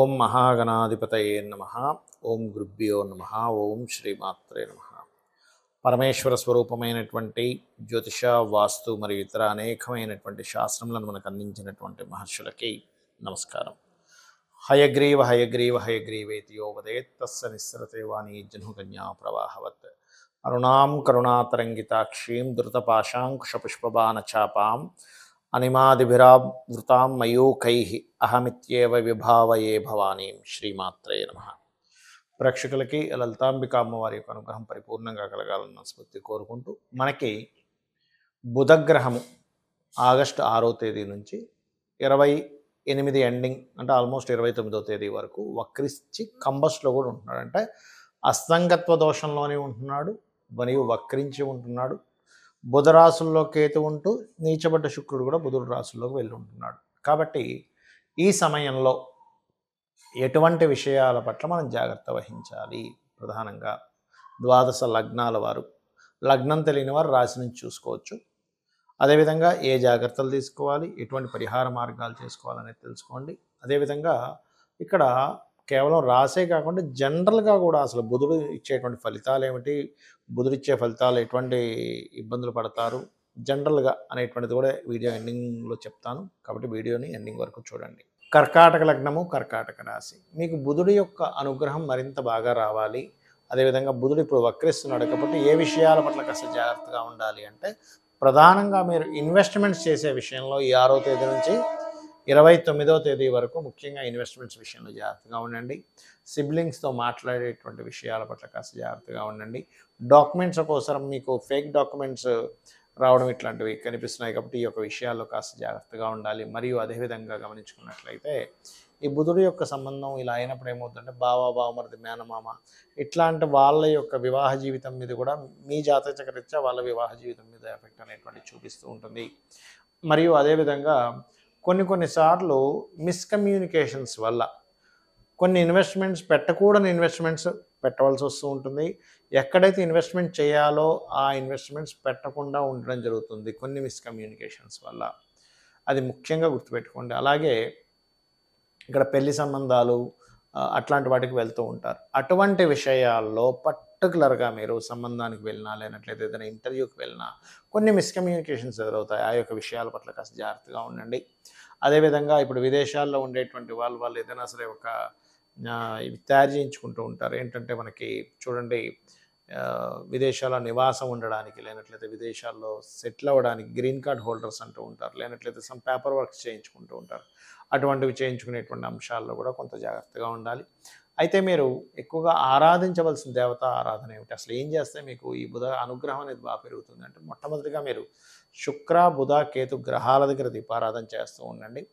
ఓం మహాగణాధిపతయే నమః. ఓం గురుభ్యో నమః. ఓం శ్రీమాత్రే నమః. పరమేశ్వర స్వరూపమైనటువంటి జ్యోతిష, వాస్తు మరియు ఇతర అనేకమైనటువంటి శాస్త్రములను మనకు అందించినటువంటి మహర్షులకి నమస్కారం. హయగ్రీవ హయగ్రీవ హయగ్రీవేతి యో వదేత్ తస్య నిస్సరతే వాణీ జహ్నుకన్యా ప్రవాహవత్. అరుణాం కరుణాతరంగితాక్షీం ధృతపాశాంకుశపుష్పబాణచాపాం అనిమాదిభిరావృతాం మయూఖైః అహమిత్యేవ విభావయే భవానీం. శ్రీమాత్రే నమః. ప్రేక్షకులకి లలితాంబిక అమ్మవారి యొక్క అనుగ్రహం పరిపూర్ణంగా కలగాలన్న స్ఫూర్తి కోరుకుంటూ, మనకి బుధగ్రహము ఆగస్టు 6వ తేదీ నుంచి 28 ఎండింగ్ అంటే ఆల్మోస్ట్ 29వ తేదీ వరకు వక్రించి కంబస్లో కూడా ఉంటున్నాడు. అంటే అస్తంగత్వ దోషంలోనే ఉంటున్నాడు మరియు వక్రించి ఉంటున్నాడు. బుధ రాశుల్లో కేతు ఉంటూ నీచబడ్డ శుక్రుడు కూడా బుధుడు రాశుల్లోకి వెళ్ళి ఉంటున్నాడు. కాబట్టి ఈ సమయంలో ఎటువంటి విషయాల పట్ల మనం జాగ్రత్త వహించాలి? ప్రధానంగా ద్వాదశ లగ్నాల వారు, లగ్నం తెలియని వారు రాశి నుంచి చూసుకోవచ్చు. అదేవిధంగా ఏ జాగ్రత్తలు తీసుకోవాలి, ఎటువంటి పరిహార మార్గాలు చేసుకోవాలనేది తెలుసుకోండి. అదేవిధంగా ఇక్కడ కేవలం రాసే కాకుండా జనరల్గా కూడా అసలు బుధుడు ఇచ్చేటువంటి ఫలితాలు ఏమిటి, బుధుడు ఇచ్చే ఫలితాలు ఎటువంటి ఇబ్బందులు పడతారు జనరల్గా అనేటువంటిది కూడా వీడియో ఎండింగ్లో చెప్తాను. కాబట్టి వీడియోని ఎండింగ్ వరకు చూడండి. కర్కాటక లగ్నము, కర్కాటక రాశి. మీకు బుధుడి యొక్క అనుగ్రహం మరింత బాగా రావాలి. అదేవిధంగా బుధుడు ఇప్పుడు వక్రిస్తున్నాడు కాబట్టి ఏ విషయాల పట్ల కాస్త జాగ్రత్తగా ఉండాలి అంటే, ప్రధానంగా మీరు ఇన్వెస్ట్మెంట్స్ చేసే విషయంలో ఈ 6వ తేదీ నుంచి 29వ తేదీ వరకు ముఖ్యంగా ఇన్వెస్ట్మెంట్స్ విషయంలో జాగ్రత్తగా ఉండండి. సిబ్లింగ్స్తో మాట్లాడేటువంటి విషయాల పట్ల కాస్త జాగ్రత్తగా ఉండండి. డాక్యుమెంట్స్ కోసం మీకు ఫేక్ డాక్యుమెంట్స్ రావడం ఇట్లాంటివి కనిపిస్తున్నాయి కాబట్టి ఈ యొక్క విషయాల్లో కాస్త జాగ్రత్తగా ఉండాలి. మరియు అదేవిధంగా గమనించుకున్నట్లయితే ఈ బుధుడి యొక్క సంబంధం ఇలా అయినప్పుడు ఏమవుతుందంటే బావ, బావమరిది, మేనమామ ఇట్లాంటి వాళ్ళ యొక్క వివాహ జీవితం మీద కూడా మీ జాతకరీత్యా వాళ్ళ వివాహ జీవితం మీద ఎఫెక్ట్ అనేటువంటి చూపిస్తూ ఉంటుంది. మరియు అదేవిధంగా కొన్నిసార్లు మిస్కమ్యూనికేషన్స్ వల్ల కొన్ని ఇన్వెస్ట్మెంట్స్ పెట్టకూడని ఇన్వెస్ట్మెంట్స్ పెట్టవలసి వస్తూ ఉంటుంది. ఎక్కడైతే ఇన్వెస్ట్మెంట్ చేయాలో ఆ ఇన్వెస్ట్మెంట్స్ పెట్టకుండా ఉండడం జరుగుతుంది కొన్ని మిస్కమ్యూనికేషన్స్ వల్ల. అది ముఖ్యంగా గుర్తుపెట్టుకోండి. అలాగే ఇక్కడ పెళ్లి సంబంధాలు అట్లాంటి వాటికి వెళ్తూ ఉంటారు. అటువంటి విషయాల్లో పర్టికులర్గా మీరు సంబంధానికి వెళ్ళినా, లేనట్లయితే ఏదైనా ఇంటర్వ్యూకి వెళ్ళినా కొన్ని మిస్కమ్యూనికేషన్స్ ఎదురవుతాయి. ఆ యొక్క విషయాల పట్ల కాస్త జాగ్రత్తగా ఉండండి. అదేవిధంగా ఇప్పుడు విదేశాల్లో ఉండేటువంటి వాళ్ళు ఏదైనా సరే ఒక ఇవి తయారు చేయించుకుంటూ ఉంటారు. ఏంటంటే మనకి చూడండి, విదేశాల్లో నివాసం ఉండడానికి, లేనట్లయితే విదేశాల్లో సెటిల్ అవ్వడానికి గ్రీన్ కార్డ్ హోల్డర్స్ అంటూ ఉంటారు, లేనట్లయితే సమ్ పేపర్ వర్క్స్ చేయించుకుంటూ ఉంటారు. అటువంటివి చేయించుకునేటువంటి అంశాల్లో కూడా కొంత జాగ్రత్తగా ఉండాలి. అయితే మీరు ఎక్కువగా ఆరాధించవలసిన దేవత ఆరాధన ఏమిటి, అసలు ఏం చేస్తే మీకు ఈ బుధ అనుగ్రహం అనేది బాగా పెరుగుతుంది అంటే, మొట్టమొదటిగా మీరు శుక్ర, బుధ, కేతు గ్రహాల దగ్గర దీపారాధన చేస్తూ ఉండండి.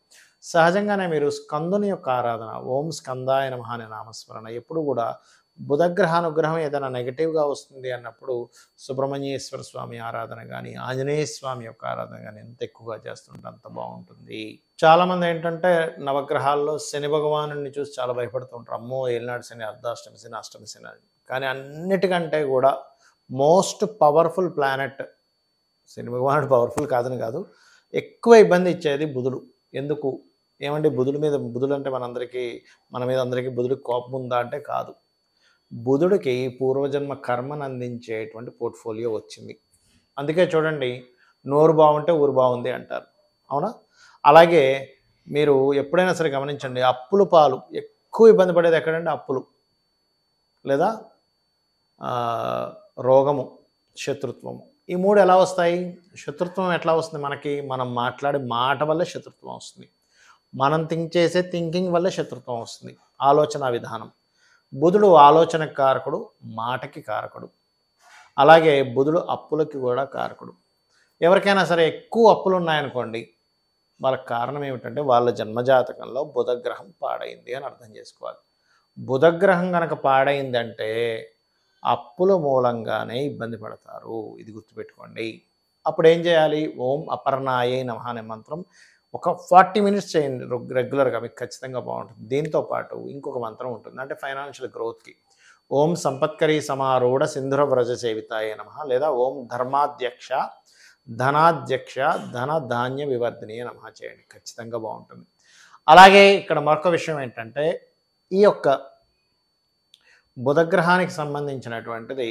సహజంగానే మీరు స్కందుని యొక్క ఆరాధన, ఓం స్కందాయ నమః అనే నామస్మరణ ఎప్పుడు కూడా బుధగ్రహ అనుగ్రహం ఏదైనా నెగిటివ్గా వస్తుంది అన్నప్పుడు సుబ్రహ్మణ్యేశ్వర స్వామి ఆరాధన కానీ, ఆంజనేయ స్వామి యొక్క ఆరాధన కానీ ఎంత ఎక్కువగా చేస్తుంటే అంత బాగుంటుంది. చాలామంది ఏంటంటే నవగ్రహాల్లో శని భగవాను చూసి చాలా భయపడుతూ ఉంటారు. అమ్మో ఏలినాడు శని, అర్ధాష్టమి శని, అష్టమి శని అని. కానీ అన్నిటికంటే కూడా మోస్ట్ పవర్ఫుల్ ప్లానెట్ శని భగవానుడు పవర్ఫుల్ కాదని కాదు, ఎక్కువ ఇబ్బంది ఇచ్చేది బుధుడు. ఎందుకు ఏమంటే బుధుడు అంటే మన మీద అందరికీ బుధుడికి కోపం ఉందా అంటే కాదు. బుధుడికి పూర్వజన్మ కర్మను అందించేటువంటి పోర్ట్ఫోలియో వచ్చింది. అందుకే చూడండి, నోరు బాగుంటే ఊరు బాగుంది అంటారు, అవునా? అలాగే మీరు ఎప్పుడైనా సరే గమనించండి, అప్పుల పాలు ఎక్కువ ఇబ్బంది పడేది ఎక్కడంటే అప్పులు, లేదా రోగము, శత్రుత్వము. ఈ మూడు ఎలా వస్తాయి? శత్రుత్వం ఎట్లా వస్తుంది మనకి? మనం మాట్లాడే మాట వల్లే శత్రుత్వం వస్తుంది. మనం చేసే థింకింగ్ వల్లే శత్రుత్వం వస్తుంది. ఆలోచన విధానం. బుధుడు ఆలోచనకి కారకుడు, మాటకి కారకుడు. అలాగే బుధుడు అప్పులకి కూడా కారకుడు. ఎవరికైనా సరే ఎక్కువ అప్పులు ఉన్నాయనుకోండి, వాళ్ళకి కారణం ఏమిటంటే వాళ్ళ జన్మజాతకంలో బుధగ్రహం పాడైంది అని అర్థం చేసుకోవాలి. బుధగ్రహం కనుక పాడైందంటే అప్పుల మూలంగానే ఇబ్బంది పడతారు. ఇది గుర్తుపెట్టుకోండి. అప్పుడు ఏం చేయాలి? ఓం అపర్ణాయే నమః అనే మంత్రం ఒక 40 మినిట్స్ చేయండి రెగ్యులర్గా, మీకు ఖచ్చితంగా బాగుంటుంది. దీంతో పాటు ఇంకొక మంత్రం ఉంటుంది, అంటే ఫైనాన్షియల్ గ్రోత్కి. ఓం సంపత్కరీ సమారూఢ సింధుర వ్రజ సేవితాయే నమః, లేదా ఓం ధర్మాధ్యక్ష ధనాధ్యక్ష ధన ధాన్య వివర్ధిని నమః చేయండి. ఖచ్చితంగా బాగుంటుంది. అలాగే ఇక్కడ మరొక విషయం ఏంటంటే, ఈ యొక్క బుధగ్రహానికి సంబంధించినటువంటిది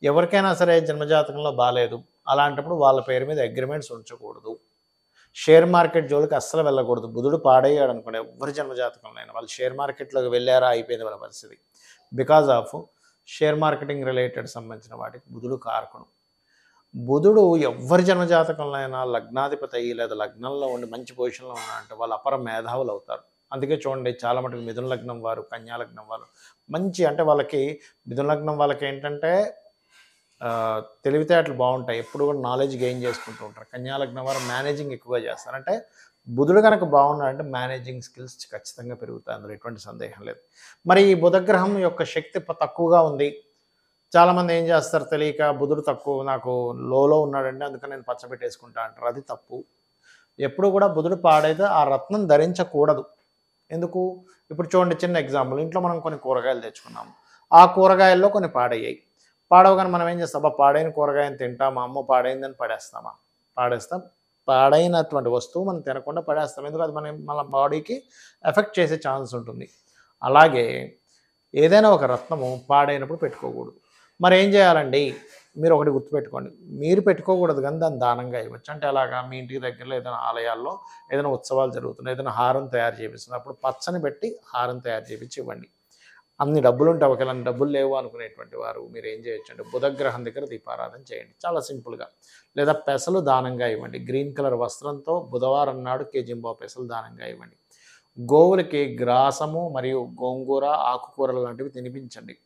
ఎవరికైనా సరే జన్మజాతకంలో బాలేదు, అలాంటప్పుడు వాళ్ళ పేరు మీద అగ్రిమెంట్స్ ఉంచకూడదు. షేర్ మార్కెట్ జోలికి అస్సలు వెళ్ళకూడదు. బుధుడు పాడయ్యాడు అనుకోండి, ఎవరి జన్మజాతకంలో అయినా వాళ్ళు షేర్ మార్కెట్లోకి వెళ్ళారా అయిపోయింది వాళ్ళ పరిస్థితి. Because of share marketing related సంబంధించిన వాటికి బుధుడు కారకుడు. బుధుడు ఎవరి జన్మజాతకంలో అయినా లగ్నాధిపతి అయ్యి లేదా లగ్నంలో ఉండి మంచి పొజిషన్లో ఉన్నారంటే వాళ్ళు అపర మేధావులు అవుతారు. అందుకే చూడండి చాలా మటుకు మిథున లగ్నం వారు, కన్యా లగ్నం వారు మంచి, అంటే వాళ్ళకి మిథున లగ్నం వాళ్ళకి ఏంటంటే తెలివితేటలు బాగుంటాయి, ఎప్పుడు కూడా నాలెడ్జ్ గెయిన్ చేసుకుంటూ ఉంటారు. కన్యా లగ్నం వారు మేనేజింగ్ ఎక్కువగా చేస్తారు. అంటే బుధుడు కనుక బాగున్నాడంటే మేనేజింగ్ స్కిల్స్ ఖచ్చితంగా పెరుగుతాయి, అందులో ఎటువంటి సందేహం లేదు. మరి ఈ బుధగ్రహం యొక్క శక్తి తక్కువగా ఉంది. చాలామంది ఏం చేస్తారు తెలియక, బుధుడు తక్కువ నాకు లోలో ఉన్నాడండి అందుకని నేను పచ్చబెట్టేసుకుంటా అంటారు. అది తప్పు. ఎప్పుడు కూడా బుధుడు పాడైతే ఆ రత్నం ధరించకూడదు. ఎందుకు? ఇప్పుడు చూడండి చిన్న ఎగ్జాంపుల్, ఇంట్లో మనం కొన్ని కూరగాయలు తెచ్చుకున్నాము, ఆ కూరగాయల్లో కొన్ని పాడయ్యాయి. పాడవగానే మనం ఏం చేస్తాం, పాడైన కూరగాయని తింటామా, అమ్మో పాడైందని పడేస్తామా? పాడేస్తాం. పాడైనటువంటి వస్తువు మనం తినకుండా పడేస్తాం, ఎందుకు? అది మన బాడీకి ఎఫెక్ట్ చేసే ఛాన్స్ ఉంటుంది. అలాగే ఏదైనా ఒక రత్నము పాడైనప్పుడు పెట్టుకోకూడదు. మరి ఏం చేయాలండి? మీరు ఒకటి గుర్తుపెట్టుకోండి, మీరు పెట్టుకోకూడదు కానీ దాన్ని దానంగా ఇవ్వచ్చు. అంటే అలాగా మీ ఇంటికి దగ్గరలో ఏదైనా ఆలయాల్లో ఏదైనా ఉత్సవాలు జరుగుతున్నాయి, ఏదైనా హారం తయారు చేపిస్తుంది, అప్పుడు పచ్చని పెట్టి హారం తయారు చేపించి ఇవ్వండి. అన్ని డబ్బులు ఉంటే ఒకవేళ అన్ని డబ్బులు లేవు అనుకునేటువంటి వారు మీరు ఏం చేయొచ్చు అంటే బుధగ్రహం దగ్గర దీపారాధన చేయండి, చాలా సింపుల్గా. లేదా పెసలు దానంగా ఇవ్వండి. గ్రీన్ కలర్ వస్త్రంతో బుధవారం నాడు కేజింబావు పెసలు దానంగా ఇవ్వండి. గోవులకి గ్రాసము మరియు గోంగూర ఆకుకూరలు లాంటివి తినిపించండి.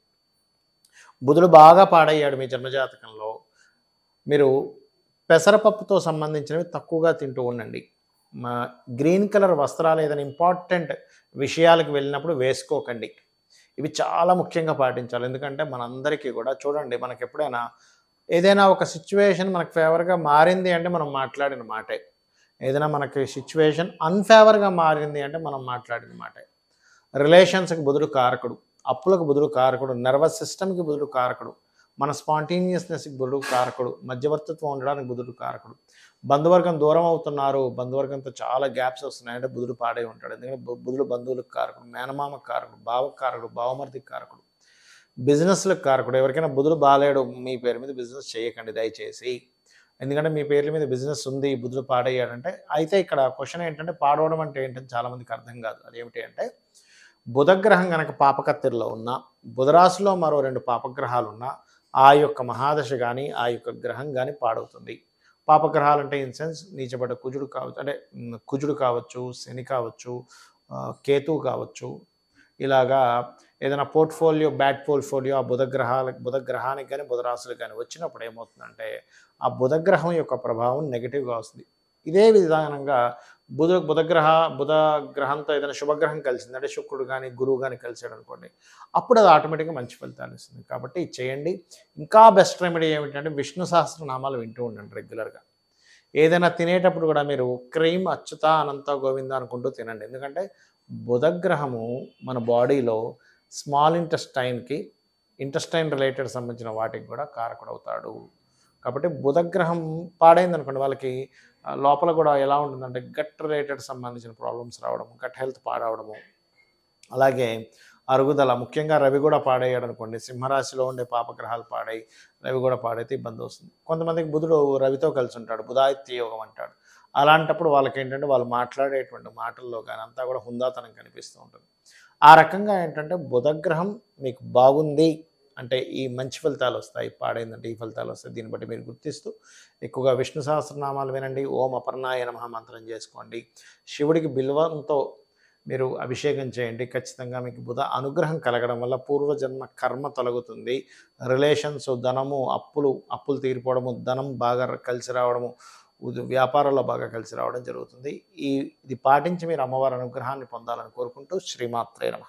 బుధుడు బాగా పాడయ్యాడు మీ జన్మజాతకంలో, మీరు పెసరపప్పుతో సంబంధించినవి తక్కువగా తింటూ ఉండండి. గ్రీన్ కలర్ వస్త్రాలు ఏదైనా ఇంపార్టెంట్ విషయాలకు వెళ్ళినప్పుడు వేసుకోకండి. ఇవి చాలా ముఖ్యంగా పాటించాలి. ఎందుకంటే మనందరికీ కూడా చూడండి, మనకి ఎప్పుడైనా ఏదైనా ఒక సిచ్యువేషన్ మనకు ఫేవర్గా మారింది అంటే మనం మాట్లాడిన మాటే, ఏదైనా మనకి సిచ్యువేషన్ అన్ఫేవర్గా మారింది అంటే మనం మాట్లాడిన మాటే. రిలేషన్స్కి బుధుడు కారకుడు, అప్పులకు బుధుడు కారకుడు, నర్వస్ సిస్టమ్కి బుధుడు కారకుడు, మన స్పాంటేనియస్నెస్కి బుధుడు కారకుడు, మధ్యవర్తిత్వం ఉండడానికి బుధుడు కారకుడు. బంధువర్గం దూరం అవుతున్నారు, బంధువర్గంతో చాలా గ్యాప్స్ వస్తున్నాయంటే బుధుడు పాడై ఉంటాడు. ఎందుకంటే బుధుడు బంధువులకు కారకుడు, మేనమామకు కారకుడు, బావకు కారకుడు, బావమరిదికి కారకుడు, బిజినెస్లకు కారకుడు. ఎవరికైనా బుధుడు బాలేడు, మీ పేరు మీద బిజినెస్ చేయకండి దయచేసి. ఎందుకంటే మీ పేర్ల మీద బిజినెస్ ఉంది, బుధుడు పాడయ్యాడంటే. అయితే ఇక్కడ క్వశ్చన్ ఏంటంటే పాడవడం అంటే ఏంటని చాలామందికి అర్థం కాదు. అదేమిటి అంటే బుధగ్రహం కనుక పాపకత్తిరిలో ఉన్నా, బుధరాశిలో మరో 2 పాపగ్రహాలు ఉన్నా ఆ యొక్క మహాదశ కానీ ఆ యొక్క గ్రహం కానీ పాడవుతుంది. పాపగ్రహాలు అంటే ఇన్ సెన్స్ నీచబడ్డ కుజుడు కావచ్చు, అంటే కుజుడు కావచ్చు, శని కావచ్చు, కేతువు కావచ్చు. ఇలాగా ఏదైనా పోర్ట్ఫోలియో బ్యాడ్ పోర్ట్ఫోలియో ఆ బుధగ్రహానికి కానీ బుధరాశులకు కానీ వచ్చినప్పుడు ఏమవుతుందంటే ఆ బుధగ్రహం యొక్క ప్రభావం నెగిటివ్గా వస్తుంది. ఇదే విధానంగా బుధగ్రహంతో ఏదైనా శుభగ్రహం కలిసింది అంటే శుక్రుడు కానీ గురువు కానీ కలిసాడు అనుకోండి, అప్పుడు అది ఆటోమేటిక్గా మంచి ఫలితాలు ఇస్తుంది. కాబట్టి ఇది చేయండి. ఇంకా బెస్ట్ రెమెడీ ఏమిటంటే విష్ణు సహస్రనామాలు వింటూ ఉండండి రెగ్యులర్గా. ఏదైనా తినేటప్పుడు కూడా మీరు క్రీమ్ అచ్యుత అనంత గోవింద అనుకుంటూ తినండి. ఎందుకంటే బుధగ్రహము మన బాడీలో స్మాల్ ఇంటెస్టైన్ రిలేటెడ్ సంబంధించిన వాటికి కూడా కారకుడవుతాడు. కాబట్టి బుధగ్రహం పాడైంది అనుకోండి, వాళ్ళకి లోపల కూడా ఎలా ఉంటుందంటే గట్ రిలేటెడ్ సంబంధించిన ప్రాబ్లమ్స్ రావడము, గట్ హెల్త్ పాడవడము, అలాగే అరుగుదల, ముఖ్యంగా రవి కూడా పాడయ్యాడు అనుకోండి, సింహరాశిలో ఉండే పాపగ్రహాలు పాడై రవి కూడా పాడైతే ఇబ్బంది వస్తుంది. కొంతమందికి బుధుడు రవితో కలిసి ఉంటాడు, బుధాదిత్య యోగం అంటాడు. అలాంటప్పుడు వాళ్ళకి ఏంటంటే వాళ్ళు మాట్లాడేటువంటి మాటల్లో కానీ అంతా కూడా హుందాతనం కనిపిస్తూ ఉంటుంది. ఆ రకంగా ఏంటంటే బుధగ్రహం మీకు బాగుంది అంటే ఈ మంచి ఫలితాలు వస్తాయి, పాడైందంటే ఈ ఫలితాలు వస్తాయి. దీన్ని బట్టి మీరు గుర్తిస్తూ ఎక్కువగా విష్ణు సహస్రనామాలు వినండి, ఓం అపర్ణాయ నమః మంత్రం చేసుకోండి, శివుడికి బిల్వంతో మీరు అభిషేకం చేయండి. ఖచ్చితంగా మీకు బుధ అనుగ్రహం కలగడం వల్ల పూర్వజన్మ కర్మ తొలగుతుంది. రిలేషన్స్, ధనము, అప్పులు తీరిపోవడము, ధనం బాగా కలిసి రావడము, వ్యాపారాల్లో బాగా కలిసి రావడం జరుగుతుంది. ఇది పాటించి మీరు అమ్మవారి అనుగ్రహాన్ని పొందాలని కోరుకుంటూ శ్రీమాత్రే నమః.